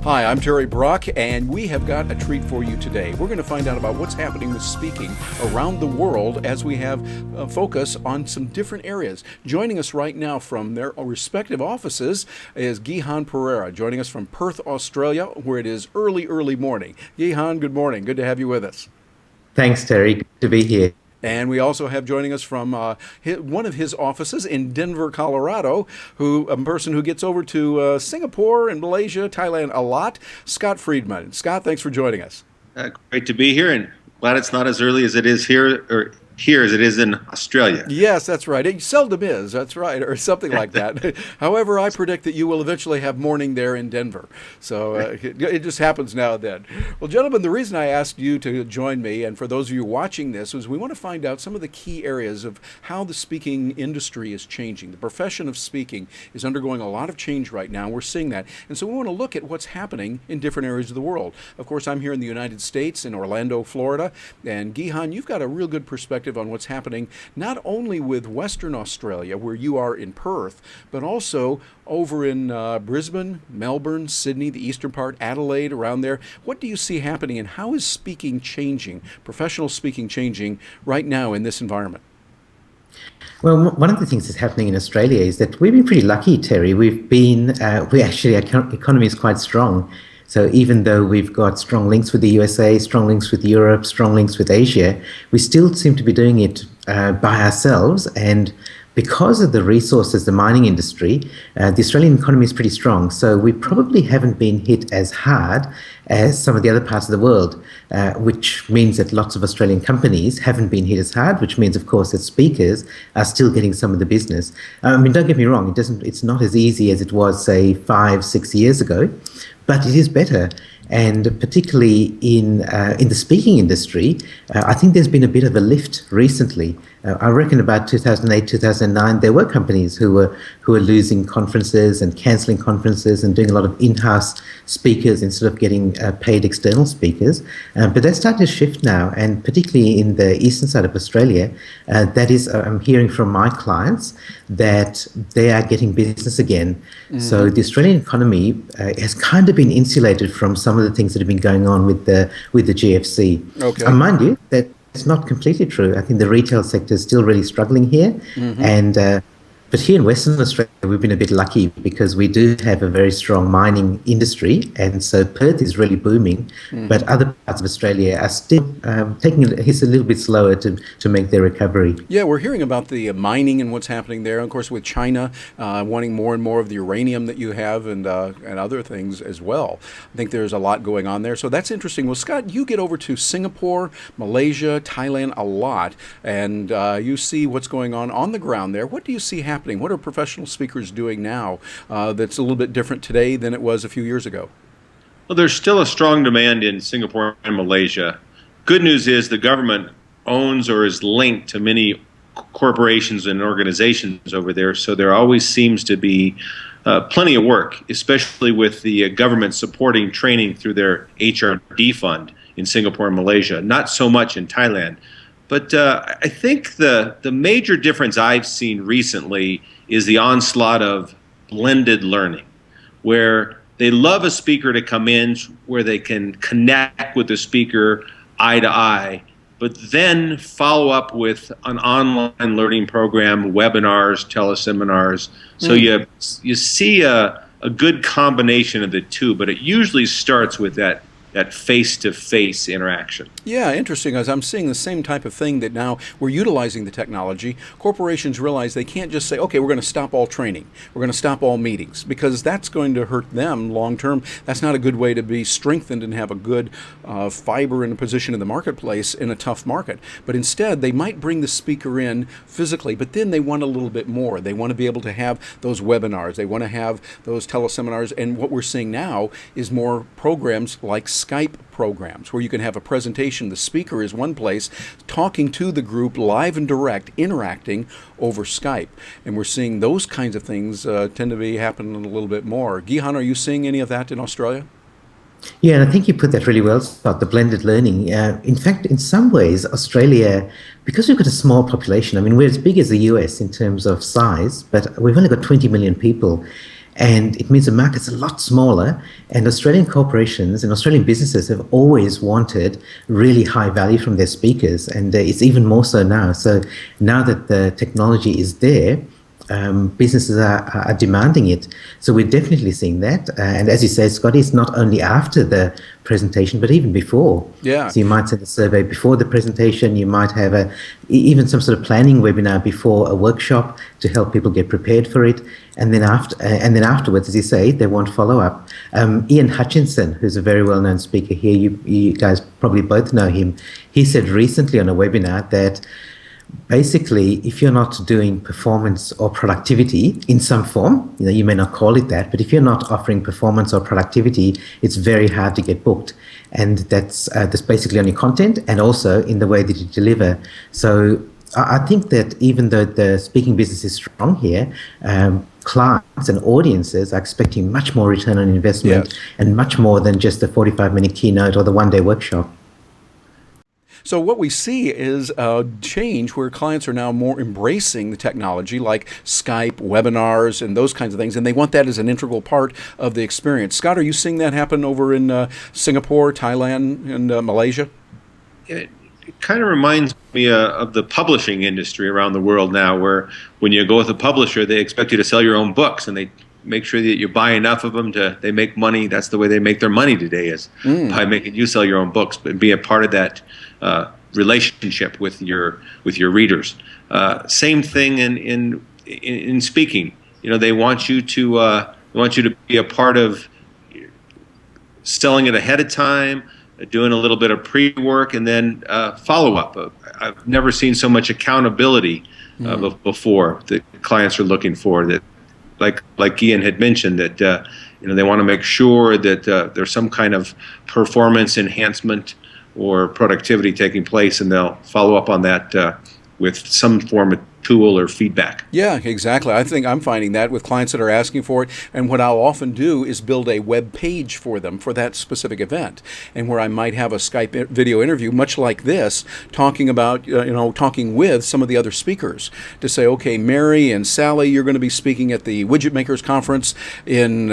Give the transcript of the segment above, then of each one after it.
Hi, I'm Terry Brock, and we have got a treat for you today. We're going to find out about what's happening with speaking around the world as we have a focus on some different areas. Joining us right now from their respective offices is Gihan Perera, joining us from Perth, Australia, where it is early morning. Gihan, good morning. Good to have you with us. Thanks, Terry. Good to be here. And we also have joining us from one of his offices in Denver, Colorado, a person who gets over to Singapore and Malaysia, Thailand a lot, Scott Friedman. Scott, thanks for joining us. Great to be here, and glad it's not as early as it is here as it is in Australia. Yes, that's right. It seldom is. That's right, or something like that. However, I predict that you will eventually have morning there in Denver. So it just happens now and then. Well, gentlemen, the reason I asked you to join me, and for those of you watching this, was we want to find out some of the key areas of how the speaking industry is changing. The profession of speaking is undergoing a lot of change right now. We're seeing that. And so we want to look at what's happening in different areas of the world. Of course, I'm here in the United States, in Orlando, Florida. And Gihan, you've got a real good perspective on what's happening not only with Western Australia, where you are in Perth, but also over in Brisbane, Melbourne, Sydney, the eastern part, Adelaide, around there. What do you see happening, and how is speaking changing, professional speaking changing right now in this environment? Well, one of the things that's happening in Australia is that we've been pretty lucky, Terry. Our economy is quite strong. So even though we've got strong links with the USA, strong links with Europe, strong links with Asia, we still seem to be doing it by ourselves. And because of the resources, the mining industry, the Australian economy is pretty strong. So we probably haven't been hit as hard as some of the other parts of the world, which means that lots of Australian companies haven't been hit as hard, which means, of course, that speakers are still getting some of the business. I mean, don't get me wrong, it's not as easy as it was, say, 5-6 years ago, but it is better. And particularly in the speaking industry, I think there's been a bit of a lift recently. I reckon about 2008, 2009, there were companies who were losing conferences and cancelling conferences and doing a lot of in-house speakers instead of getting paid external speakers. But that's starting to shift now, and particularly in the eastern side of Australia, that is, I'm hearing from my clients that they are getting business again. Mm-hmm. So the Australian economy has kind of been insulated from some of the things that have been going on with the GFC. Okay. And mind you, that it's not completely true. I think the retail sector is still really struggling here. Mm-hmm. And but here in Western Australia, we've been a bit lucky because we do have a very strong mining industry, and so Perth is really booming. Mm-hmm. But other parts of Australia are still taking it a little bit slower to make their recovery. Yeah, we're hearing about the mining and what's happening there. Of course, with China wanting more and more of the uranium that you have, and other things as well. I think there's a lot going on there. So that's interesting. Well, Scott, you get over to Singapore, Malaysia, Thailand a lot, and you see what's going on the ground there. What do you see happening? What are professional speakers doing now that's a little bit different today than it was a few years ago? Well, there's still a strong demand in Singapore and Malaysia. Good news is the government owns or is linked to many corporations and organizations over there, so there always seems to be plenty of work, especially with the government supporting training through their HRD fund in Singapore and Malaysia. Not so much in Thailand. But I think the major difference I've seen recently is the onslaught of blended learning, where they love a speaker to come in where they can connect with the speaker eye to eye, but then follow up with an online learning program, webinars, teleseminars. So you see a good combination of the two, but it usually starts with that face-to-face interaction. Yeah, interesting. As I'm seeing the same type of thing, that now we're utilizing the technology. Corporations realize they can't just say, okay, we're going to stop all training. We're going to stop all meetings, because that's going to hurt them long term. That's not a good way to be strengthened and have a good fiber and a position in the marketplace in a tough market. But instead, they might bring the speaker in physically, but then they want a little bit more. They want to be able to have those webinars. They want to have those teleseminars. And what we're seeing now is more programs like Skype programs, where you can have a presentation. The speaker is one place, talking to the group live and direct, interacting over Skype. And we're seeing those kinds of things tend to be happening a little bit more. Gihan, are you seeing any of that in Australia? Yeah, and I think you put that really well, Scott, the blended learning. In fact, in some ways, Australia, because we've got a small population, I mean, we're as big as the US in terms of size, but we've only got 20 million people. And it means the market's a lot smaller. And Australian corporations and Australian businesses have always wanted really high value from their speakers. And it's even more so now. So now that the technology is there, businesses are demanding it. So we're definitely seeing that. And as you say, Scotty, it's not only after the presentation, but even before. Yeah. So you might send a survey before the presentation. You might have even some sort of planning webinar before a workshop to help people get prepared for it. And then afterwards, as you say, they want follow up. Ian Hutchinson, who's a very well-known speaker here, you guys probably both know him. He said recently on a webinar that basically, if you're not doing performance or productivity in some form, you may not call it that, but if you're not offering performance or productivity, it's very hard to get booked. And that's basically on your content and also in the way that you deliver. So I think that even though the speaking business is strong here, clients and audiences are expecting much more return on investment. Yes. And much more than just the 45-minute keynote or the one-day workshop. So what we see is a change where clients are now more embracing the technology like Skype, webinars, and those kinds of things, and they want that as an integral part of the experience. Scott, are you seeing that happen over in Singapore, Thailand, and Malaysia? It kind of reminds me of the publishing industry around the world now, where when you go with a publisher, they expect you to sell your own books, and they make sure that you buy enough of them they make money. That's the way they make their money today, is by making you sell your own books, but be a part of that relationship with your readers. Same thing in speaking. They want you to be a part of selling it ahead of time, doing a little bit of pre-work, and then follow up. I've never seen so much accountability before that clients are looking for. That, like Gihan had mentioned, that they want to make sure that there's some kind of performance enhancement or productivity taking place, and they'll follow up on that with some form of tool or feedback. Yeah, exactly. I think I'm finding that with clients that are asking for it. And what I'll often do is build a web page for them for that specific event, and where I might have a Skype video interview, much like this, talking about, talking with some of the other speakers to say, okay, Mary and Sally, you're going to be speaking at the Widget Makers Conference in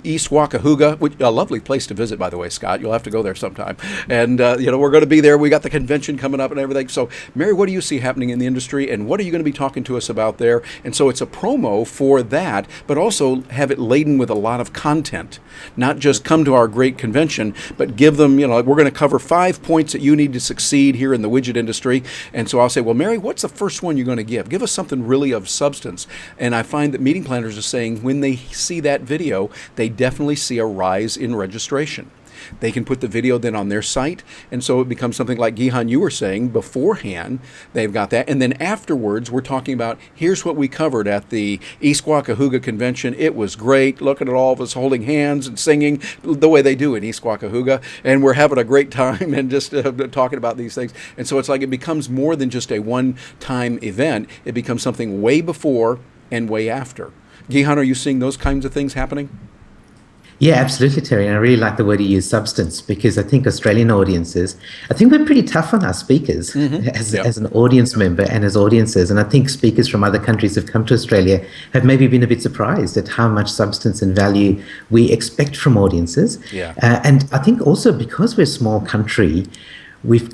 East Wakahuga, which a lovely place to visit, by the way, Scott. You'll have to go there sometime. And, we're going to be there. We got the convention coming up and everything. So, Mary, what do you see happening in the industry, and what are you going to be talking to us about there? And so it's a promo for that, but also have it laden with a lot of content. Not just come to our great convention, but give them, we're going to cover 5 points that you need to succeed here in the widget industry. And so I'll say, well, Mary, what's the first one you're going to give? Give us something really of substance. And I find that meeting planners are saying when they see that video, they definitely see a rise in registration. They can put the video then on their site, and so it becomes something like Gihan, you were saying beforehand, they've got that, and then afterwards we're talking about, here's what we covered at the East Wakahuga convention. It was great. Look at all of us holding hands and singing the way they do in East Wakahuga, and we're having a great time and just talking about these things. And so it's like it becomes more than just a one-time event. It becomes something way before and way after. Gihan, are you seeing those kinds of things happening? Yeah, absolutely, Terry. And I really like the word you use, substance, because I think Australian audiences, I think we're pretty tough on our speakers as an audience member and as audiences. And I think speakers from other countries have come to Australia have maybe been a bit surprised at how much substance and value we expect from audiences. Yeah. And I think also because we're a small country, we're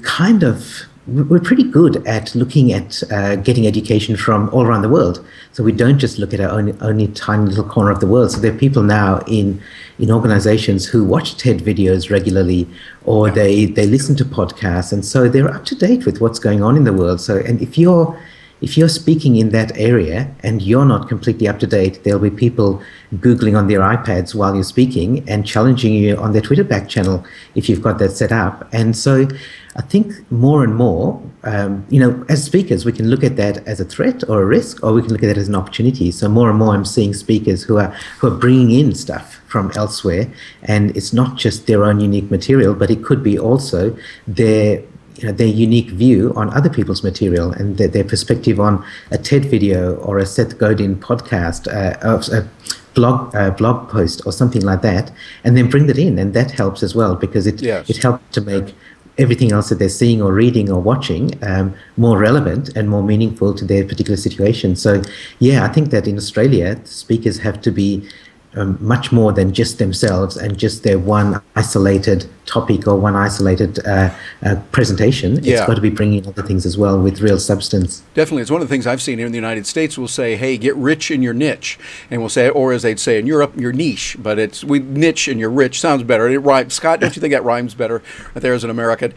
pretty good at looking at getting education from all around the world. So we don't just look at our only tiny little corner of the world. So there are people now in organizations who watch TED videos regularly, or they listen to podcasts. And so they're up to date with what's going on in the world. So, and if you're speaking in that area and you're not completely up to date, there'll be people Googling on their iPads while you're speaking and challenging you on their Twitter back channel if you've got that set up. And so I think more and more, as speakers, we can look at that as a threat or a risk, or we can look at it as an opportunity. So more and more I'm seeing speakers who are bringing in stuff from elsewhere, and it's not just their own unique material, but it could be also their unique view on other people's material and their perspective on a TED video or a Seth Godin podcast, blog post or something like that, and then bring that in, and that helps as well, because it helps to make everything else that they're seeing or reading or watching more relevant and more meaningful to their particular situation. So, yeah, I think that in Australia, speakers have to be much more than just themselves and just their one isolated topic or one isolated presentation. It's got to be bringing other things as well with real substance. Definitely. It's one of the things I've seen here in the United States. We'll say, hey, get rich in your niche. And we'll say, or as they'd say in Europe, your niche. But it's we niche and you're rich. Sounds better. It rhymes. Scott, don't you think that rhymes better right there as an American?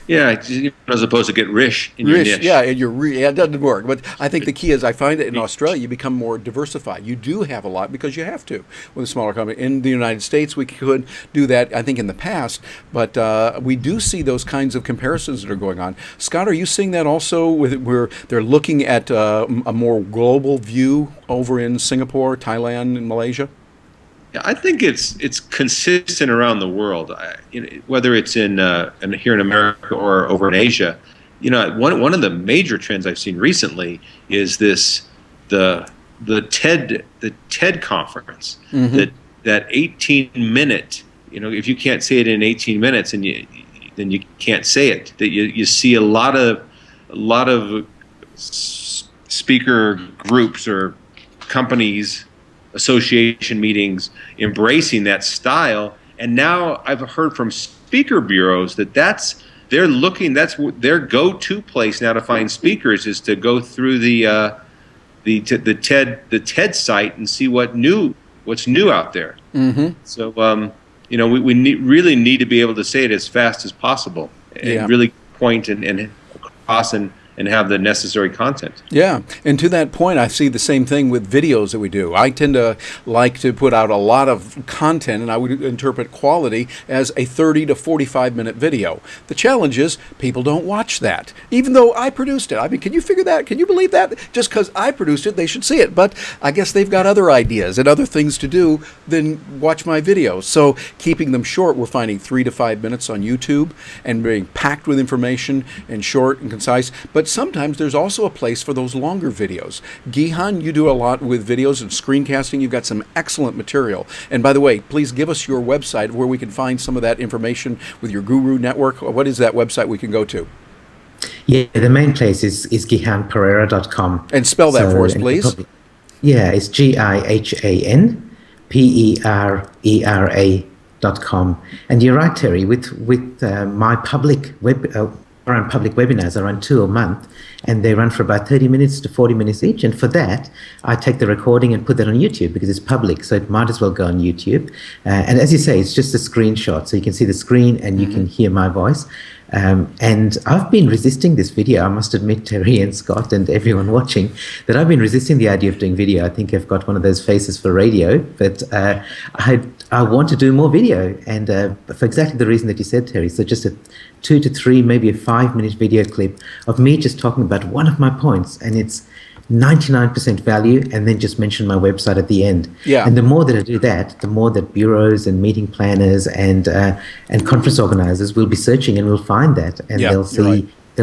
Yeah, as opposed to get rich in your niche. Yeah, and it doesn't work. But I think the key is I find that in Australia you become more diversified. You do have a lot because you have to with a smaller company. In the United States, we could do that, I think, in the past. But we do see those kinds of comparisons that are going on. Scott, are you seeing that also where they're looking at a more global view over in Singapore, Thailand, and Malaysia? Yeah, I think it's consistent around the world, whether it's here in America or over in Asia. One of the major trends I've seen recently is the TED conference. Mm-hmm. that 18-minute. If you can't say it in 18 minutes, then you can't say it. That you see a lot of speaker groups or companies, association meetings embracing that style. And now I've heard from speaker bureaus that's their go-to place now to find speakers is to go through the TED site and see what's new out there. Mm-hmm. So we really need to be able to say it as fast as possible and really point and across and have the necessary content. Yeah, and to that point, I see the same thing with videos that we do. I tend to like to put out a lot of content, and I would interpret quality as a 30 to 45-minute video. The challenge is people don't watch that, even though I produced it. I mean, can you figure that? Can you believe that? Just because I produced it, they should see it. But I guess they've got other ideas and other things to do than watch my videos. So keeping them short, we're finding 3 to 5 minutes on YouTube and being packed with information and short and concise. But sometimes there's also a place for those longer videos. Gihan, you do a lot with videos and screencasting. You've got some excellent material. And by the way, please give us your website where we can find some of that information with your Guru Network. What is that website we can go to? Yeah, the main place is gihanperera.com. And spell that for us, please. It's GIHANPERERA.com. And you're right, Terry, with my public run public webinars. I run 2 a month, and they run for about 30 minutes to 40 minutes each. And for that, I take the recording and put that on YouTube because it's public, so it might as well go on YouTube. And as you say, it's just a screenshot, so you can see the screen and you can hear my voice. And I've been resisting this video. I must admit, Terry and Scott and everyone watching, that I've been resisting the idea of doing video. I think I've got one of those faces for radio, but I want to do more video, and for exactly the reason that you said, Terry. So just a 2 to 3, maybe a 5-minute video clip of me just talking about one of my points, and it's 99% value, and then just mention my website at the end. Yeah. And the more that I do that, the more that bureaus and meeting planners and conference organizers will be searching and will find that, and they'll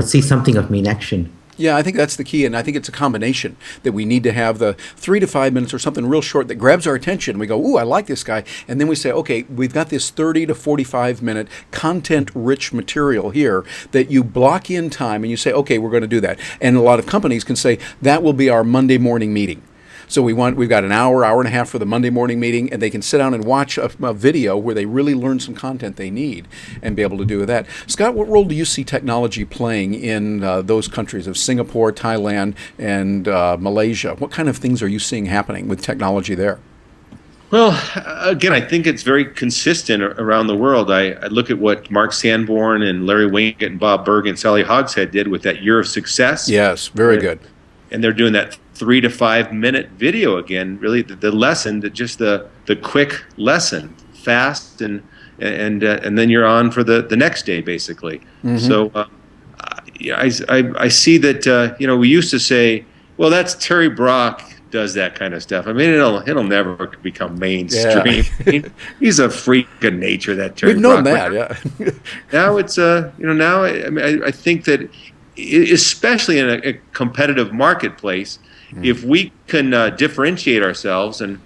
see something of me in action. Yeah, I think that's the key, and I think it's a combination that we need to have the 3 to 5 minutes or something real short that grabs our attention. We go, ooh, I like this guy. And then we say, okay, we've got this 30 to 45-minute content-rich material here that you block in time and you say, okay, we're going to do that. And a lot of companies can say, that will be our Monday morning meeting. So we've got an hour and a half for the Monday morning meeting, and they can sit down and watch a video where they really learn some content they need and be able to do that. Scott, what role do you see technology playing in those countries of Singapore, Thailand, and Malaysia? What kind of things are you seeing happening with technology there? Well, again, I think it's very consistent around the world. I look at what Mark Sanborn and Larry Winget and Bob Berg and Sally Hogshead did with that Year of Success. Yes, very good. And they're doing that 3 to 5 minute video again. Really, the lesson, just the quick lesson, fast, and then you're on for the next day, basically. Mm-hmm. So I see that we used to say, well, that's Terry Brock does that kind of stuff. I mean, it'll never become mainstream. Yeah. He's a freak of nature, that Terry We've Brock. known that, yeah. Now it's now I think that especially in a competitive marketplace, if we can differentiate ourselves and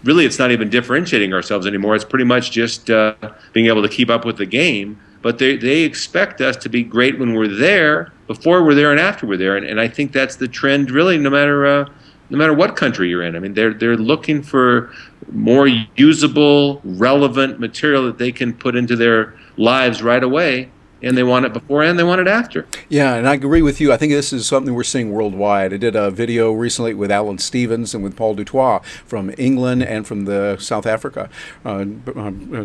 really it's not even differentiating ourselves anymore. It's pretty much just being able to keep up with the game. But they expect us to be great when we're there, before we're there, and after we're there. And I think that's the trend, really, no matter what country you're in. I mean, they're looking for more usable, relevant material that they can put into their lives right away. And they want it before and they want it after. Yeah, and I agree with you. I think this is something we're seeing worldwide. I did a video recently with Alan Stevens and with Paul Dutoit from England and from the South Africa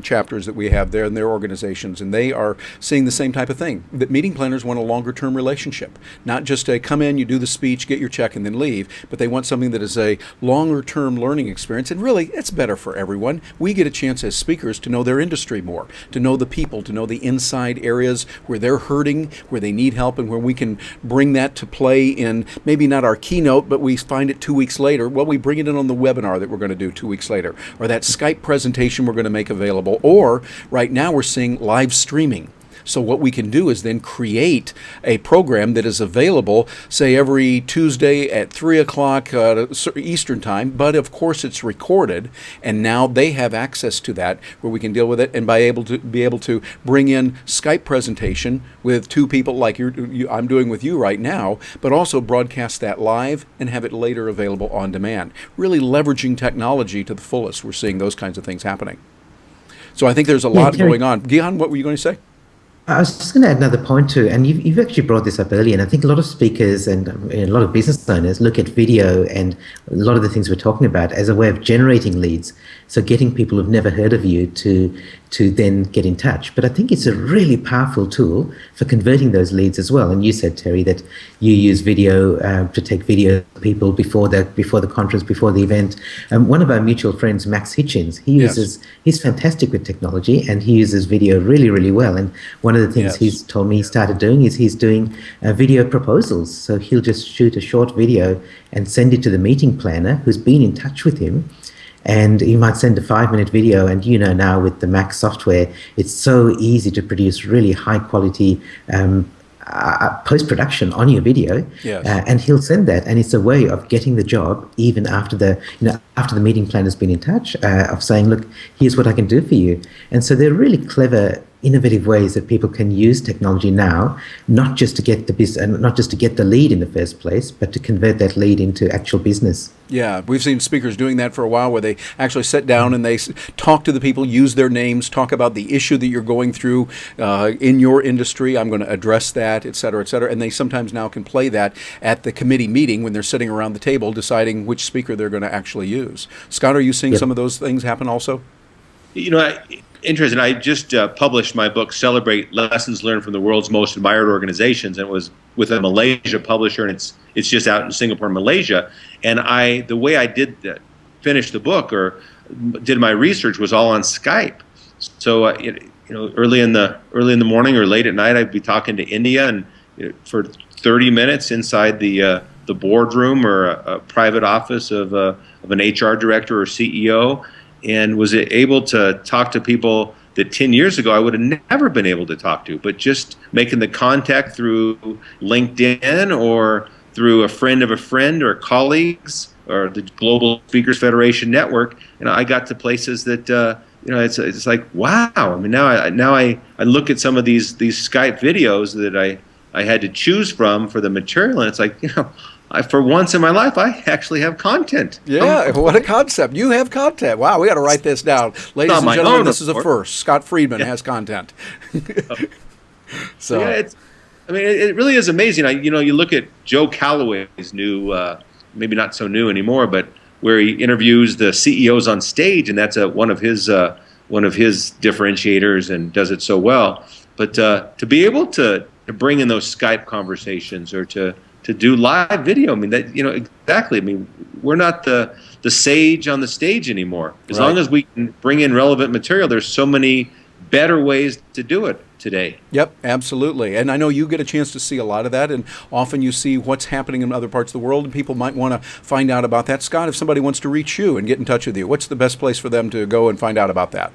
chapters that we have there in their organizations, and they are seeing the same type of thing, that meeting planners want a longer-term relationship, not just a come in, you do the speech, get your check, and then leave, but they want something that is a longer-term learning experience, and really, it's better for everyone. We get a chance as speakers to know their industry more, to know the people, to know the inside areas where they're hurting, where they need help, and where we can bring that to play in maybe not our keynote, but we find it 2 weeks later. Well, we bring it in on the webinar that we're going to do 2 weeks later, or that Skype presentation we're going to make available, or right now we're seeing live streaming. So what we can do is then create a program that is available, say, every Tuesday at 3 o'clock Eastern Time, but of course it's recorded, and now they have access to that where we can deal with it, and be able to bring in Skype presentation with two people like I'm doing with you right now, but also broadcast that live and have it later available on demand. Really leveraging technology to the fullest. We're seeing those kinds of things happening. So I think there's a lot going on. Gihan, what were you going to say? I was just going to add another point too, and you've actually brought this up earlier, and I think a lot of speakers and a lot of business owners look at video and a lot of the things we're talking about as a way of generating leads, so getting people who've never heard of you to then get in touch. But I think it's a really powerful tool for converting those leads as well. And you said, Terry, that you use video to take video of people before the conference, before the event. One of our mutual friends, Max Hitchens, he's fantastic with technology, and he uses video really, really well. And one of the things he's told me he started doing is he's doing video proposals. So he'll just shoot a short video and send it to the meeting planner who's been in touch with him. And you might send a 5-minute video, and now with the Mac software, it's so easy to produce really high quality post-production on your video. And he'll send that, and it's a way of getting the job even after the meeting planner's been in touch, of saying, look, here's what I can do for you. And so they're really clever, innovative ways that people can use technology now, not just to get the lead in the first place, but to convert that lead into actual business. Yeah, we've seen speakers doing that for a while, where they actually sit down and they talk to the people, use their names, talk about the issue that you're going through in your industry. I'm going to address that, et cetera, and they sometimes now can play that at the committee meeting when they're sitting around the table deciding which speaker they're going to actually use. Scott, are you seeing some of those things happen also? Interesting. I just published my book, Celebrate Lessons Learned from the World's Most Admired Organizations, and it was with a Malaysia publisher, and it's just out in Singapore, Malaysia. And the way I did finish the book or did my research was all on Skype. So early in the morning or late at night, I'd be talking to India, and for 30 minutes inside the boardroom or a private office of an HR director or CEO. And was able to talk to people that 10 years ago I would have never been able to talk to, but just making the contact through LinkedIn or through a friend of a friend or colleagues or the Global Speakers Federation network. I got to places that it's like, wow. I mean, now I look at some of these Skype videos that I had to choose from for the material, and it's like, for once in my life, I actually have content. Yeah, what a concept. You have content. Wow, we got to write this down. Ladies and gentlemen, this is a first. Scott Friedman has content. So yeah, it really is amazing. You look at Joe Calloway's new, maybe not so new anymore, but where he interviews the CEOs on stage, and that's one of his differentiators, and does it so well. But to be able to bring in those Skype conversations or to do live video, I mean, that exactly. I mean, we're not the sage on the stage anymore. As long as we can bring in relevant material, there's so many better ways to do it today. Yep, absolutely. And I know you get a chance to see a lot of that, and often you see what's happening in other parts of the world, and people might want to find out about that. Scott, if somebody wants to reach you and get in touch with you, what's the best place for them to go and find out about that?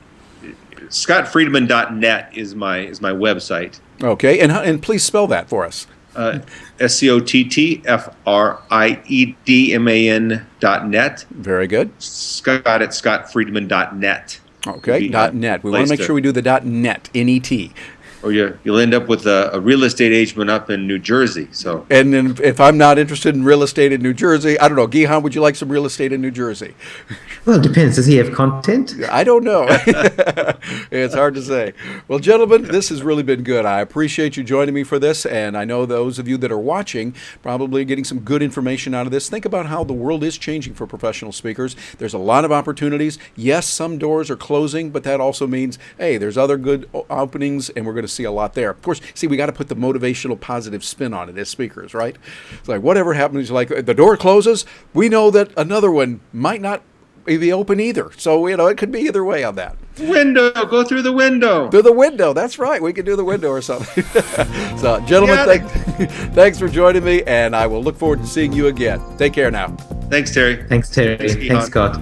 ScottFriedman.net is my website. Okay, and please spell that for us. ScottFriedman.net. Very good. Scott at scottfriedman.net. Okay, .net. We want to make sure we do the .net, N-E-T. Or you'll end up with a real estate agent up in New Jersey. So, and then if I'm not interested in real estate in New Jersey, I don't know, Gihan, would you like some real estate in New Jersey? Well, it depends. Does he have content? I don't know. It's hard to say. Well, gentlemen, this has really been good. I appreciate you joining me for this, and I know those of you that are watching probably getting some good information out of this. Think about how the world is changing for professional speakers. There's a lot of opportunities. Yes, some doors are closing, but that also means, hey, there's other good openings, and we're going to see a lot there. Of course, see, we got to put the motivational positive spin on it as speakers, right? It's like whatever happens, like the door closes, we know that another one might not be open either. So, it could be either way on that. Window, go through the window. Through the window, that's right. We can do the window or something. So, gentlemen, thanks for joining me, and I will look forward to seeing you again. Take care now. Thanks, Terry. Thanks, Terry. Thanks, Scott.